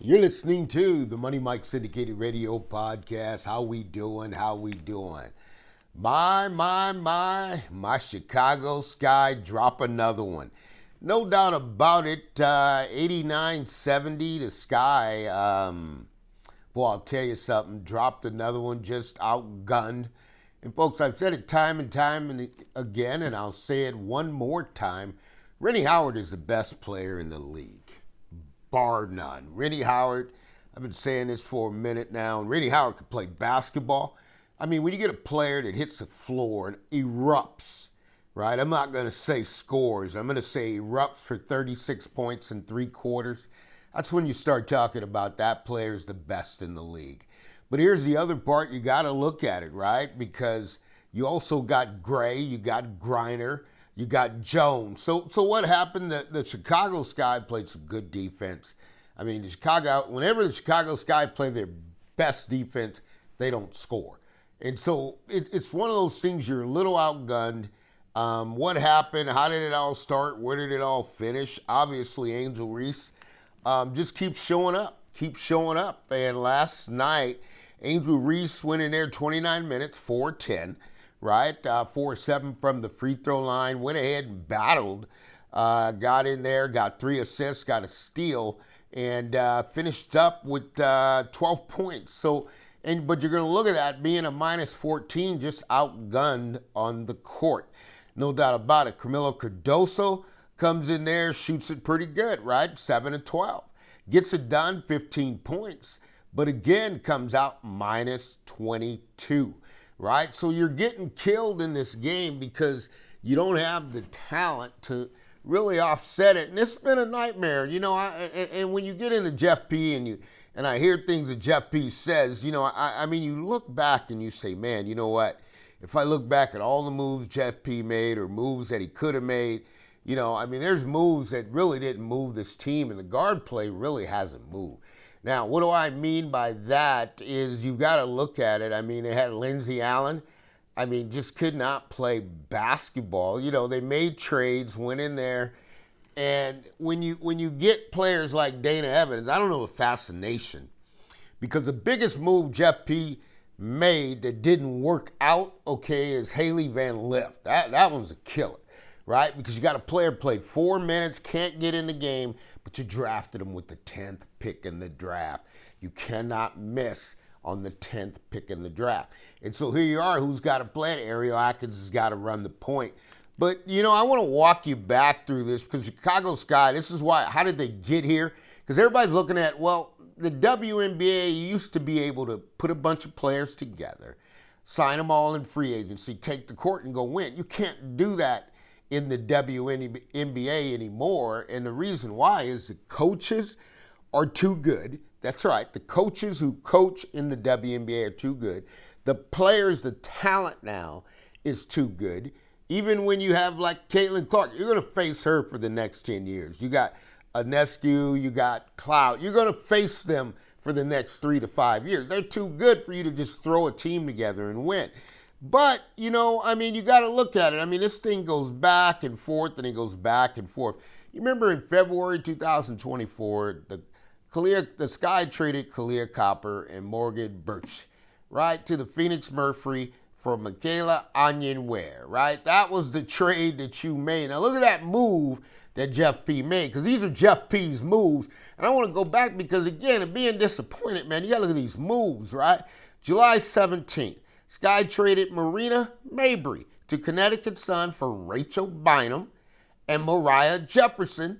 You're listening to the Money Mike Syndicated Radio Podcast. How we doing? How we doing? My Chicago Sky drop another one. No doubt about it, 89-70, the Sky, I'll tell you something, dropped another one, just outgunned. And folks, I've said it time and time again, and I'll say it one more time. Rhyne Howard is the best player in the league, bar none. Rhyne Howard, I've been saying this for a minute now, and Rhyne Howard can play basketball. I mean, when you get a player that hits the floor and erupts, right? I'm not going to say scores. I'm going to say erupts for 36 points in 3 quarters. That's when you start talking about that player's the best in the league. But here's the other part. You got to look at it, right? Because you also got Gray, you got Griner, you got Jones. So what happened? The Chicago Sky played some good defense. I mean, whenever the Chicago Sky play their best defense, they don't score. And so it's one of those things, you're a little outgunned. What happened? How did it all start? Where did it all finish? Obviously, Angel Reese just keeps showing up. And last night, Angel Reese went in there 29 minutes, 4-10, right? 4-7 from the free throw line. Went ahead and battled. Got in there, got 3 assists, got a steal, and finished up with 12 points. But you're going to look at that being a minus 14, just outgunned on the court. No doubt about it. Kamilla Cardoso comes in there, shoots it pretty good, right? 7 of 12. Gets it done, 15 points. But again, comes out minus 22, right? So you're getting killed in this game because you don't have the talent to really offset it. And it's been a nightmare, and when you get into Jeff P. and I hear things that Jeff P. says, I mean, you look back and you say, man, you know what? If I look back at all the moves Jeff P. made or moves that he could have made, there's moves that really didn't move this team, and the guard play really hasn't moved. Now, what do I mean by that is you've got to look at it. I mean, they had Lindsey Allen. Just could not play basketball. They made trades, went in there. And when you get players like Dana Evans, I don't know, a fascination. Because the biggest move Jeff P. made that didn't work out, is Haley Van Lift. That one's a killer, right? Because you got a player played 4 minutes, can't get in the game, but you drafted him with the 10th pick in the draft. You cannot miss on the 10th pick in the draft. And so here you are, who's got to play it? Ariel Atkins has got to run the point. But, I want to walk you back through this because Chicago Sky, this is why, how did they get here? Because everybody's looking at, the WNBA used to be able to put a bunch of players together, sign them all in free agency, take the court and go win. You can't do that in the WNBA anymore. And the reason why is the coaches are too good. That's right. The coaches who coach in the WNBA are too good. The players, the talent now is too good. Even when you have like Caitlin Clark, you're going to face her for the next 10 years. You got Anescu, you got Cloud. You're going to face them for the next 3 to 5 years. They're too good for you to just throw a team together and win. But, you got to look at it. This thing goes back and forth, and it goes back and forth. You remember in February 2024, the Sky traded Kalia Copper and Morgan Birch, right, to the Phoenix Mercury for Michaela Onyenwere, right? That was the trade that you made. Now look at that move that Jeff P. made, because these are Jeff P.'s moves. And I want to go back because, again, of being disappointed, man, you got to look at these moves, right? July 17th, Sky traded Marina Mabry to Connecticut Sun for Rachel Bynum and Mariah Jefferson,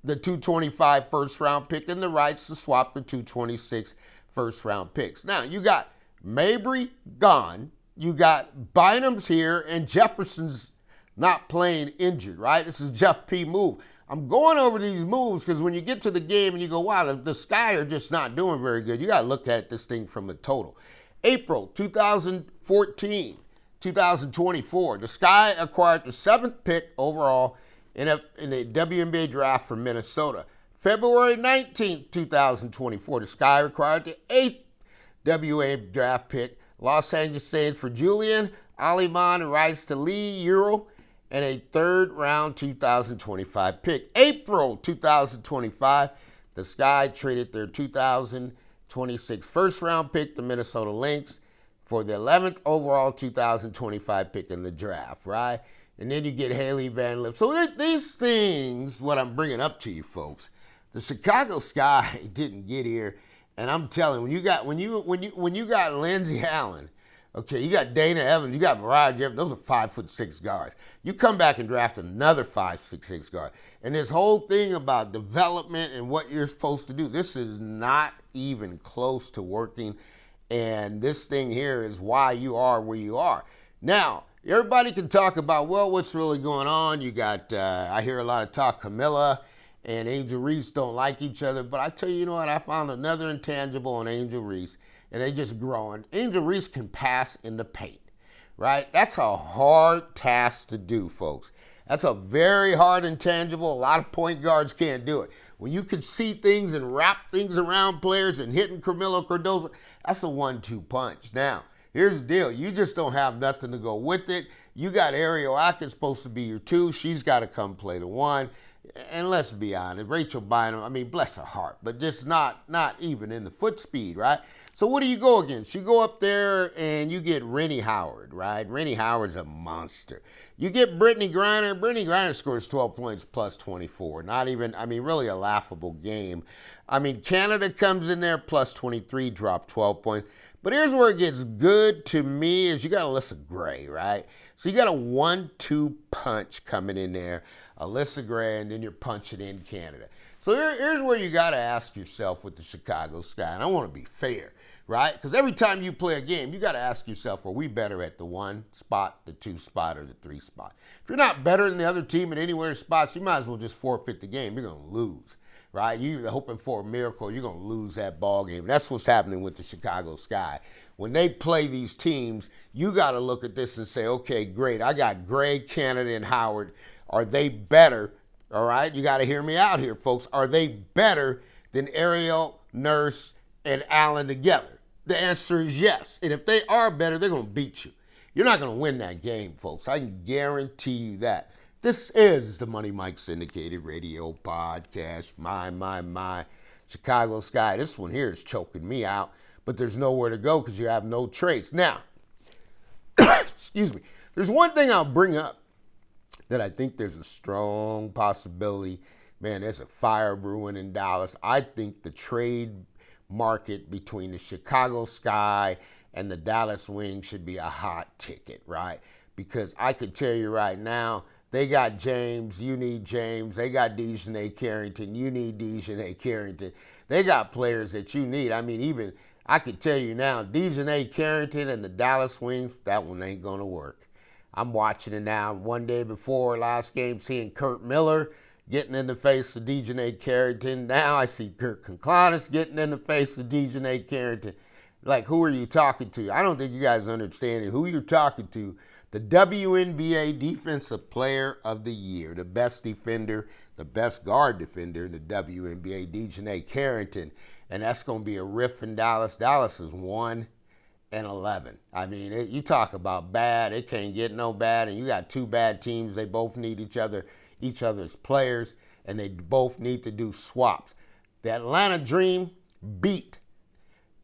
the 225 first-round pick, and the rights to swap the 226 first-round picks. Now, you got Mabry gone. You got Bynum's here, and Jefferson's not playing injured, right? This is Jeff P. move. I'm going over these moves because when you get to the game and you go, wow, the Sky are just not doing very good, you got to look at this thing from the total. April 2014, 2024, the Sky acquired the 7th pick overall in the WNBA draft from Minnesota. February 19th, 2024, the Sky acquired the 8th WNBA draft pick, Los Angeles Saints, for Julian Aliman, rights to Lee Euro, and a 3rd round 2025 pick. April 2025, The Sky traded their 2026 first-round pick to Minnesota Lynx for the 11th overall 2025 pick in the draft, right? And then you get Haley Van Lip. So these things, what I'm bringing up to you folks, the Chicago Sky didn't get here, and I'm telling you, when you got Lindsey Allen, okay, you got Dana Evans, you got Mariah Jefferson, those are 5'6" guards. You come back and draft another 5'6" guard. And this whole thing about development and what you're supposed to do, this is not even close to working. And this thing here is why you are where you are. Now, everybody can talk about, well, what's really going on? You got, I hear a lot of talk, Kamilla and Angel Reese don't like each other. But I tell you, you know what? I found another intangible in Angel Reese, and they just growing. Angel Reese can pass in the paint, right? That's a hard task to do, folks. That's a very hard intangible. A lot of point guards can't do it. When you can see things and wrap things around players and hitting Kamilla Cardoso, that's a 1-2 punch. Now, here's the deal. You just don't have nothing to go with it. You got Ariel Atkins supposed to be your 2. She's got to come play the 1. And let's be honest, Rachel Bynum, I mean, bless her heart, but just not even in the foot speed, right? So what do you go against? You go up there and you get Rhyne Howard, right? Rhyne Howard's a monster. You get Brittany Griner. Brittany Griner scores 12 points plus 24. Not even, I mean, really a laughable game. I mean, Canada comes in there plus 23, dropped 12 points. But here's where it gets good to me is you got Alyssa Gray, right? So you got a 1-2 punch coming in there, Alyssa Gray, and then you're punching in Canada. So here's where you got to ask yourself with the Chicago Sky, and I want to be fair, right? Because every time you play a game, you got to ask yourself, are we better at the 1 spot, the 2 spot, or the 3 spot? If you're not better than the other team at anywhere spots, you might as well just forfeit the game. You're going to lose, right? You're hoping for a miracle. You're going to lose that ball game. That's what's happening with the Chicago Sky. When they play these teams, you got to look at this and say, okay, great. I got Gray, Canada, and Howard. Are they better? All right, you got to hear me out here, folks. Are they better than Ariel, Nurse, and Allen together? The answer is yes. And if they are better, they're going to beat you. You're not going to win that game, folks. I can guarantee you that. This is the Money Mike Syndicated Radio Podcast. My Chicago Sky. This one here is choking me out, but there's nowhere to go because you have no traits. Now, excuse me. There's one thing I'll bring up that I think there's a strong possibility. Man, there's a fire brewing in Dallas. I think the trade market between the Chicago Sky and the Dallas Wings should be a hot ticket, right? Because I could tell you right now, they got James, you need James. They got Dejounte Carrington, you need Dejounte Carrington. They got players that you need. I mean, even I could tell you now, Dejounte Carrington and the Dallas Wings, that one ain't going to work. I'm watching it now. One day before last game, seeing Kurt Miller getting in the face of Dejounte Carrington. Now I see Kurt Conclanis getting in the face of Dejounte Carrington. Like, who are you talking to? I don't think you guys understand who you're talking to. The WNBA Defensive Player of the Year, the best defender, the best guard defender in the WNBA, Dejounte Carrington. And that's going to be a riff in Dallas. Dallas is 1-11. I mean, you talk about bad. It can't get no bad. And you got 2 bad teams. They both need each other's players, and they both need to do swaps. The Atlanta Dream beat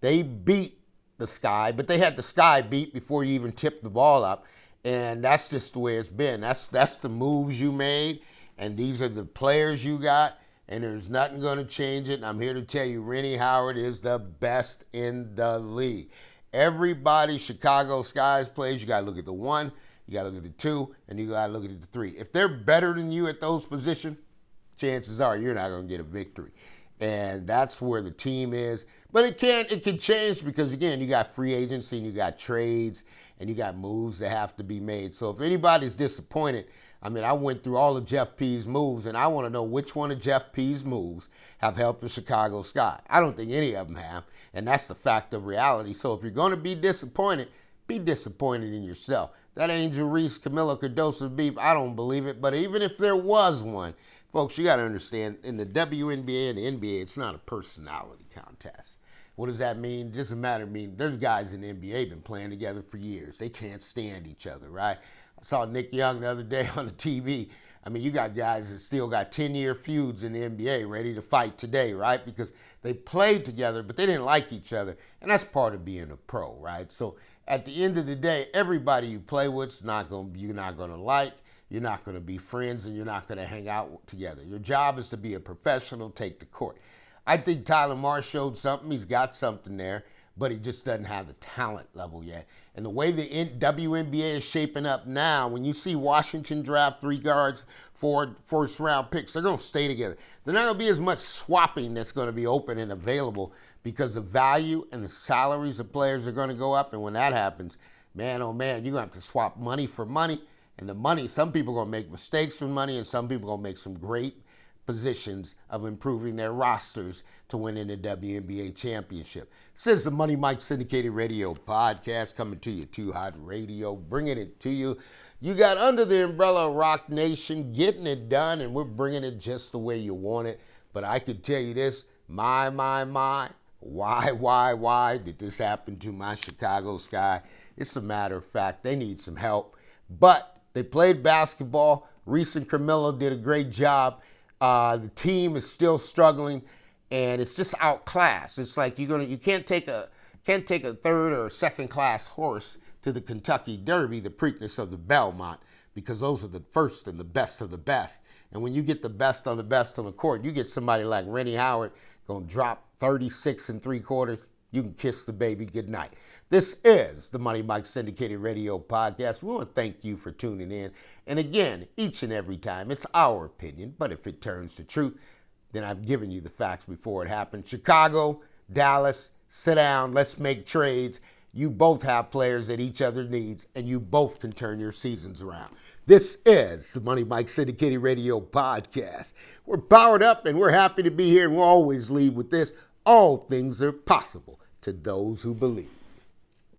the Sky, but they had the Sky beat before you even tipped the ball up. And that's just the way it's been. That's the moves you made, and these are the players you got, and there's nothing going to change it. And I'm here to tell you, Rhyne Howard is the best in the league. Everybody Chicago Skies plays, you got to look at the 1, you got to look at the 2, and you got to look at the 3. If they're better than you at those positions, chances are you're not going to get a victory. And that's where the team is. But it can change because, again, you got free agency and you got trades and you got moves that have to be made. So if anybody's disappointed, I mean, I went through all of Jeff P's moves, and I want to know which one of Jeff P's moves have helped the Chicago Sky. I don't think any of them have, and that's the fact of reality. So if you're going to be disappointed in yourself. That Angel Reese, Kamilla Cardoso beef, I don't believe it. But even if there was one, folks, you got to understand, in the WNBA and the NBA, it's not a personality contest. What does that mean? It doesn't matter. I mean, there's guys in the NBA been playing together for years. They can't stand each other, right? I saw Nick Young the other day on the TV. I mean, you got guys that still got 10-year feuds in the NBA ready to fight today, right? Because they played together, but they didn't like each other. And that's part of being a pro, right? So at the end of the day, everybody you play with you're not going to like, you're not going to be friends, and you're not going to hang out together. Your job is to be a professional, take the court. I think Tyler Marsh showed something. He's got something there, but he just doesn't have the talent level yet. And the way the WNBA is shaping up now, when you see Washington draft 3 guards, 4 first-round picks, they're going to stay together. There's not going to be as much swapping that's going to be open and available because the value and the salaries of players are going to go up. And when that happens, man, oh man, you're going to have to swap money for money. And the money, some people are going to make mistakes with money, and some people are going to make some great positions of improving their rosters to win in the WNBA championship. This is the Money Mike Syndicated Radio podcast coming to you, Too Hot Radio, bringing it to you. You got Under the Umbrella of Rock Nation, getting it done, and we're bringing it just the way you want it. But I could tell you this, my, why did this happen to my Chicago Sky? It's a matter of fact, they need some help. But they played basketball. Reese and Kamilla did a great job. The team is still struggling, and it's just outclassed. It's like you can't take a third or second class horse to the Kentucky Derby, the Preakness of the Belmont, because those are the first and the best of the best. And when you get the best on the court, you get somebody like Rhyne Howard going to drop 36 3/4. You can kiss the baby goodnight. This is the Money Mike Syndicated Radio podcast. We want to thank you for tuning in. And again, each and every time, it's our opinion, but if it turns to truth, then I've given you the facts before it happened. Chicago, Dallas, sit down, let's make trades. You both have players that each other needs, and you both can turn your seasons around. This is the Money Mike Syndicated Radio podcast. We're powered up, and we're happy to be here, and we'll always leave with this. All things are possible to those who believe.